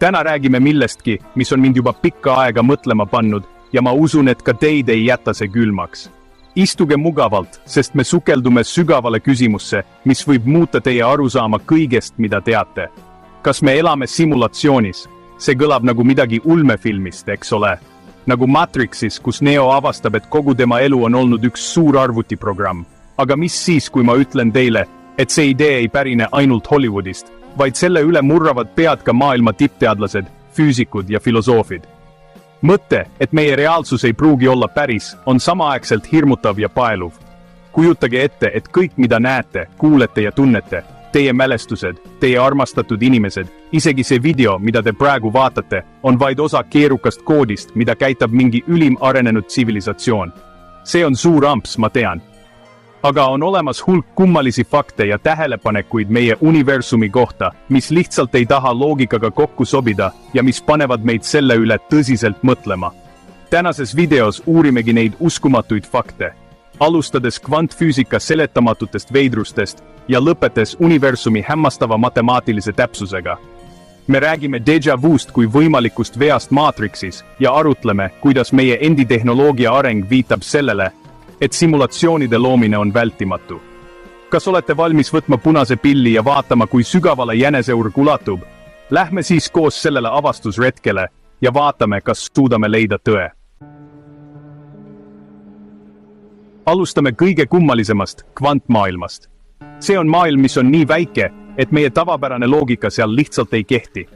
Täna räägime millestki, mis on mind juba pikka aega mõtlema pannud ja ma usun, et ka teid ei jäta see külmaks. Istuge mugavalt, sest me sukeldume sügavale küsimusse, mis võib muuta teie arusaama kõigest, mida teate. Kas me elame simulatsioonis? See kõlab nagu midagi ulmefilmist, eks ole? Nagu Matrixis, kus Neo avastab, et kogu tema elu on olnud üks suur arvutiprogramm. Aga mis siis, kui ma ütlen teile, et see idee ei pärine ainult Hollywoodist, vaid selle üle murravad pead ka maailma tippteadlased, füüsikud ja filosoofid. Mõte, et meie reaalsus ei pruugi olla päris, on samaaegselt hirmutav ja paeluv. Kujutage ette, et kõik, mida näete, kuulete ja tunnete, teie mälestused, teie armastatud inimesed, isegi see video, mida te praegu vaatate, on vaid osa keerukast koodist, mida käitab mingi ülim arenenud tsivilisatsioon. See on suur amps, ma tean. Aga on olemas hulk kummalisi fakte ja tähelepanekuid meie universumi kohta, mis lihtsalt ei taha loogikaga kokku sobida ja mis panevad meid selle üle tõsiselt mõtlema. Tänases videos uurimegi neid uskumatuid fakte, alustades kvantfüüsika seletamatutest veidrustest ja lõpetes universumi hämmastava matemaatilise täpsusega. Me räägime déjà vu'st kui võimalikust veast Matrixis ja arutleme, kuidas meie endi tehnoloogia areng viitab sellele, et simulatsioonide loomine on vältimatu. Kas olete valmis võtma punase pilli ja vaatama, kui sügavale jäneseurg ulatub? Lähme siis koos sellele avastusretkele ja vaatame, kas suudame leida tõe. Alustame kõige kummalisemast, kvantmaailmast. See on maailm, mis on nii väike, et meie tavapärane loogika seal lihtsalt ei kehti.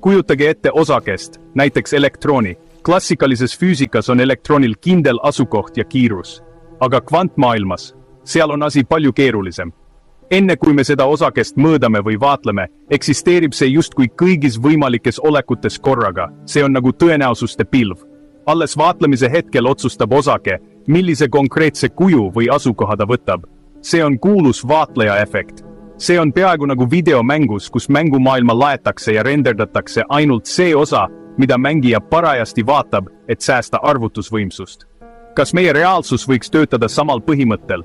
Kujutage ette osakest, näiteks elektrooni. Klassikalises füüsikas on elektronil kindel asukoht ja kiirus. Aga kvantmaailmas, seal on asi palju keerulisem. Enne kui me seda osakest mõõdame või vaatleme, eksisteerib see justkui kõigis võimalikes olekutes korraga. See on nagu tõenäosuste pilv. Alles vaatlemise hetkel otsustab osake, millise konkreetse kuju või asukoha ta võtab. See on kuulus vaatleja efekt. See on peaaegu nagu videomängus, kus mängumaailma laetakse ja renderdatakse ainult see osa, mida mängija parajasti vaatab, et säästa arvutusvõimsust. Kas meie reaalsus võiks töötada samal põhimõttel?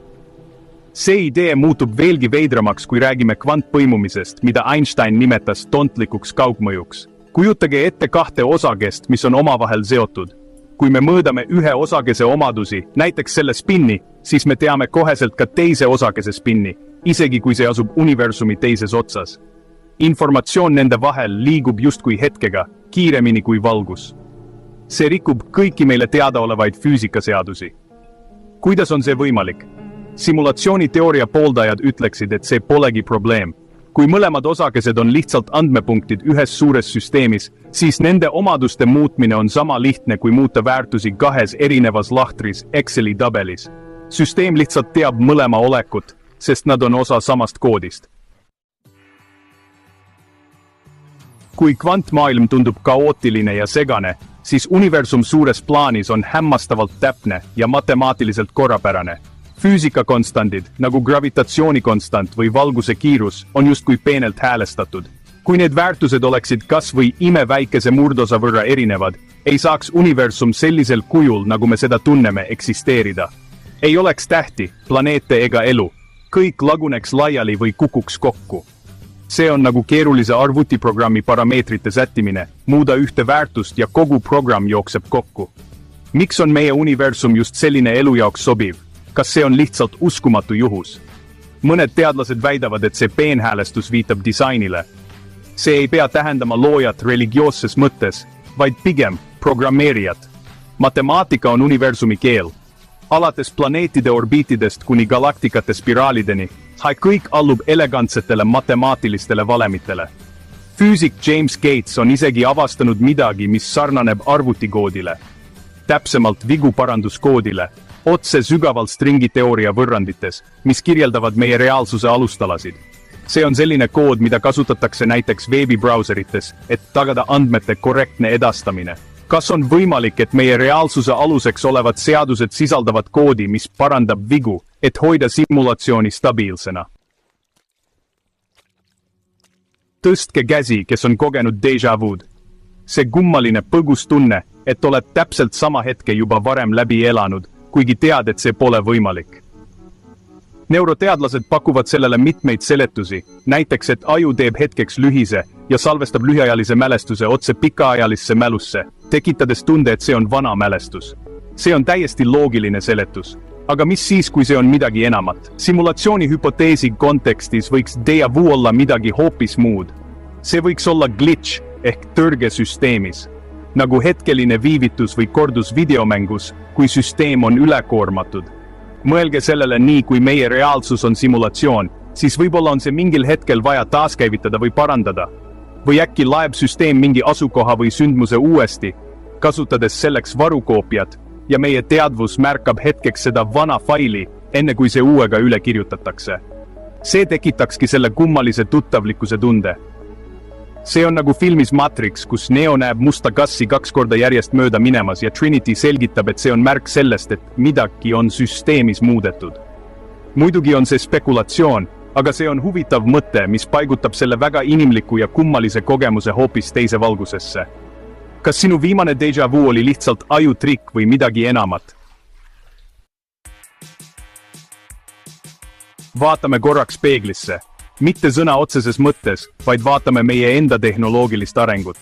See idee muutub veelgi veidramaks, kui räägime kvantpõimumisest, mida Einstein nimetas tontlikuks kaugmõjuks. Kujutage ette kahte osakest, mis on omavahel seotud. Kui me mõõdame ühe osakese omadusi, näiteks selle spinni, siis me teame koheselt ka teise osakese spinni, isegi kui see asub universumi teises otsas. Informatsioon nende vahel liigub justkui hetkega, kiiremini kui valgus. See rikub kõiki meile teadaolevaid füüsikaseadusi. Kuidas on see võimalik? Simulatsiooniteooria pooldajad ütleksid, et see polegi probleem. Kui mõlemad osakesed on lihtsalt andmepunktid ühes suures süsteemis, siis nende omaduste muutmine on sama lihtne kui muuta väärtusi kahes erinevas lahtris Exceli tabelis. Süsteem lihtsalt teab mõlema olekut, sest nad on osa samast koodist. Kui kvantmaailm tundub kaootiline ja segane, siis universum suures plaanis on hämmastavalt täpne ja matemaatiliselt korrapärane. Füüsikakonstandid, nagu gravitatsioonikonstant või valguse kiirus, on justkui peenelt häälestatud. Kui need väärtused oleksid kas või imeväikese murdosa võrra erinevad, ei saaks universum sellisel kujul, nagu me seda tunneme, eksisteerida. Ei oleks tähti, planeete ega elu. Kõik laguneks laiali või kukuks kokku. See on nagu keerulise arvutiprogrammi parameetrite sättimine, muuda ühte väärtust ja kogu programm jookseb kokku. Miks on meie universum just selline elu jaoks sobiv? Kas see on lihtsalt uskumatu juhus? Mõned teadlased väidavad, et see peenhäälestus viitab disainile. See ei pea tähendama loojat religioosses mõttes, vaid pigem programmeerijat. Matemaatika on universumi keel. Alates planeetide orbiitidest kuni galaktikate spiraalideni, kõik allub elegantsetele matemaatilistele valemitele. Füüsik James Gates on isegi avastanud midagi, mis sarnaneb arvutikoodile. Täpsemalt viguparanduskoodile, otse sügaval stringiteooria võrrandites, mis kirjeldavad meie reaalsuse alustalasid. See on selline kood, mida kasutatakse näiteks veebibrauserites, et tagada andmete korrektne edastamine. Kas on võimalik, et meie reaalsuse aluseks olevad seadused sisaldavad koodi, mis parandab vigu, et hoida simulatsiooni stabiilsena? Tõstke käsi, kes on kogenud déjà vu'd. See kummaline põgus tunne, et oled täpselt sama hetke juba varem läbi elanud, kuigi tead, et see pole võimalik. Neuroteadlased pakuvad sellele mitmeid seletusi, näiteks et aju teeb hetkeks lühise, ja salvestab lühiajalise mälestuse otse pikaajalisse mälusse, tekitades tunde, et see on vana mälestus. See on täiesti loogiline seletus. Aga mis siis, kui see on midagi enamat? Simulatsiooni hüpoteesi kontekstis võiks déjà vu olla midagi hoopis muud. See võiks olla glitch ehk tõrge süsteemis. Nagu hetkeline viivitus või kordus videomängus, kui süsteem on ülekoormatud. Mõelge sellele nii, kui meie reaalsus on simulatsioon, siis võib-olla on see mingil hetkel vaja taaskäivitada või parandada. Või äkki laeb süsteem mingi asukoha või sündmuse uuesti, kasutades selleks varukoopiat, ja meie teadvus märkab hetkeks seda vana faili, enne kui see uuega üle kirjutatakse. See tekitakski selle kummalise tuttavlikkuse tunde. See on nagu filmis Matrix, kus Neo näeb musta kassi 2 korda järjest mööda minemas ja Trinity selgitab, et see on märk sellest, et midagi on süsteemis muudetud. Muidugi on see spekulatsioon, aga see on huvitav mõte, mis paigutab selle väga inimliku ja kummalise kogemuse hoopis teise valgusesse. Kas sinu viimane déjà vu oli lihtsalt ajutrikk või midagi enamat? Vaatame korraks peeglisse. Mitte sõna otseses mõttes, vaid vaatame meie enda tehnoloogilist arengut.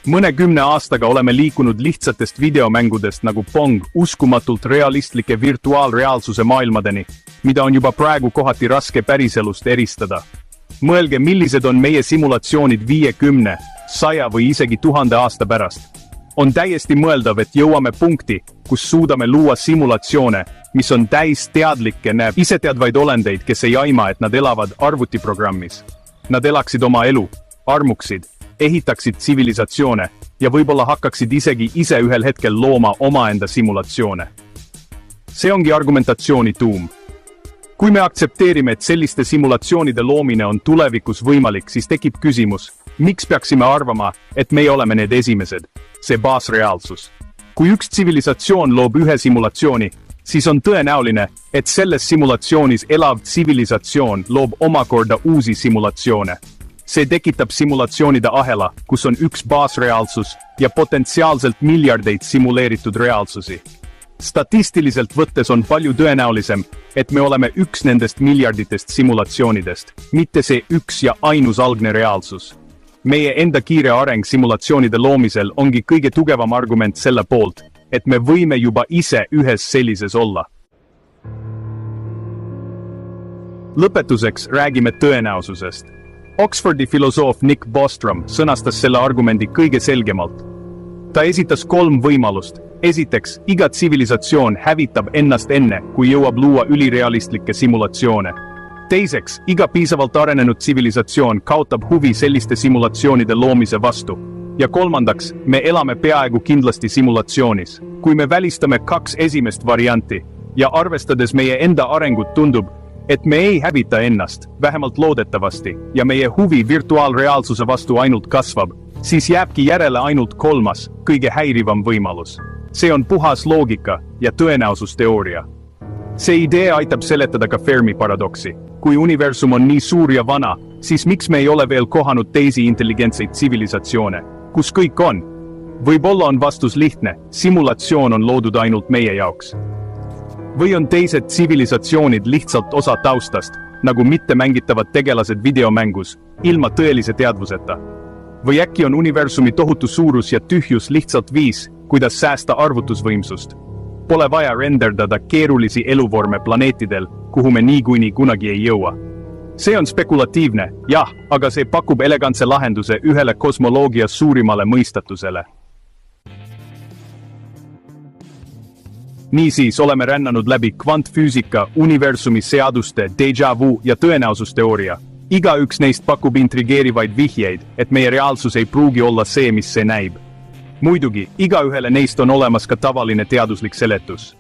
Mõnekümne aastaga oleme liikunud lihtsatest videomängudest nagu Pong uskumatult realistlike virtuaalreaalsuse maailmadeni, mida on juba praegu kohati raske päriselust eristada. Mõelge, millised on meie simulatsioonid 50, 100 või isegi 1000 aasta pärast. On täiesti mõeldav, et jõuame punkti, kus suudame luua simulatsioone, mis on täis teadlikke, näeb iseteadvaid olendeid, kes ei aima, et nad elavad arvutiprogrammis. Nad elaksid oma elu, armuksid, ehitaksid tsivilisatsioone ja võib-olla hakkaksid isegi ise ühel hetkel looma omaenda simulatsioone. See ongi argumentatsiooni tuum. Kui me aktsepteerime, et selliste simulatsioonide loomine on tulevikus võimalik, siis tekib küsimus, miks peaksime arvama, et meie oleme need esimesed, see baasreaalsus. Kui üks tsivilisatsioon loob ühe simulatsiooni, siis on tõenäoline, et selles simulatsioonis elav tsivilisatsioon loob omakorda uusi simulatsioone. See tekitab simulatsioonide ahela, kus on üks baasreaalsus ja potentsiaalselt miljardeid simuleeritud reaalsusi. Statistiliselt võttes on palju tõenäolisem, et me oleme üks nendest miljarditest simulatsioonidest, mitte see üks ja ainus algne reaalsus. Meie enda kiire areng simulatsioonide loomisel ongi kõige tugevam argument selle poolt, et me võime juba ise ühes sellises olla. Lõpetuseks räägime tõenäosusest. Oxfordi filosoof Nick Bostrom sõnastas selle argumendi kõige selgemalt. Ta esitas 3 võimalust. Esiteks, iga tsivilisatsioon hävitab ennast enne, kui jõuab luua ülirealistlikke simulatsioone. Teiseks, iga piisavalt arenenud tsivilisatsioon kaotab huvi selliste simulatsioonide loomise vastu. Ja kolmandaks, me elame peaaegu kindlasti simulatsioonis. Kui me välistame 2 esimest varianti ja arvestades meie enda arengut tundub, et me ei hävita ennast, vähemalt loodetavasti, ja meie huvi virtuaalreaalsuse vastu ainult kasvab, siis jääbki järele ainult 3., kõige häirivam võimalus. See on puhas loogika ja tõenäosusteooria. See idee aitab seletada ka Fermi paradoksi. Kui universum on nii suur ja vana, siis miks me ei ole veel kohanud teisi intelligentseid tsivilisatsioone? Kus kõik on? Võib-olla on vastus lihtne, simulatsioon on loodud ainult meie jaoks. Või on teised tsivilisatsioonid lihtsalt osa taustast, nagu mittemängitavad tegelased videomängus, ilma tõelise teadvuseta? Või äkki on universumi tohutu suurus ja tühjus lihtsalt viis, kuidas säästa arvutusvõimsust? Pole vaja renderdada keerulisi eluvorme planeetidel, kuhu me niikuinii kunagi ei jõua. See on spekulatiivne, jah, aga see pakub elegantse lahenduse ühele kosmoloogia suurimale mõistatusele. Niisiis oleme rännanud läbi kvantfüüsika, universumi seaduste, déjà vu ja tõenäosusteooria. Igaüks neist pakub intrigeerivaid vihjeid, et meie reaalsus ei pruugi olla see, mis see näib. Muidugi, igaühele neist on olemas ka tavaline teaduslik seletus.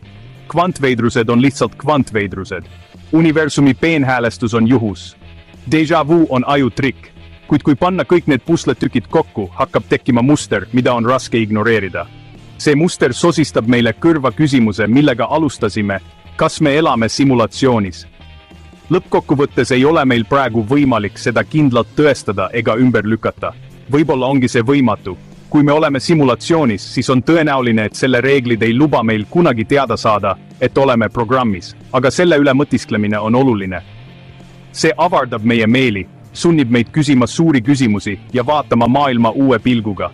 Kvantveidrused on lihtsalt kvantveidrused. Universumi peenhäälestus on juhus. Déjà vu on ajutrikk, kuid kui panna kõik need pusletükid kokku, hakkab tekkima muster, mida on raske ignoreerida. See muster sosistab meile kõrva küsimuse, millega alustasime, kas me elame simulatsioonis. Lõppkokkuvõttes ei ole meil praegu võimalik seda kindlalt tõestada ega ümber lükata. Võib-olla ongi see võimatu. Kui me oleme simulatsioonis, siis on tõenäoline, et selle reeglid ei luba meil kunagi teada saada, et oleme programmis, aga selle üle mõtisklemine on oluline. See avardab meie meeli, sunnib meid küsima suuri küsimusi ja vaatama maailma uue pilguga.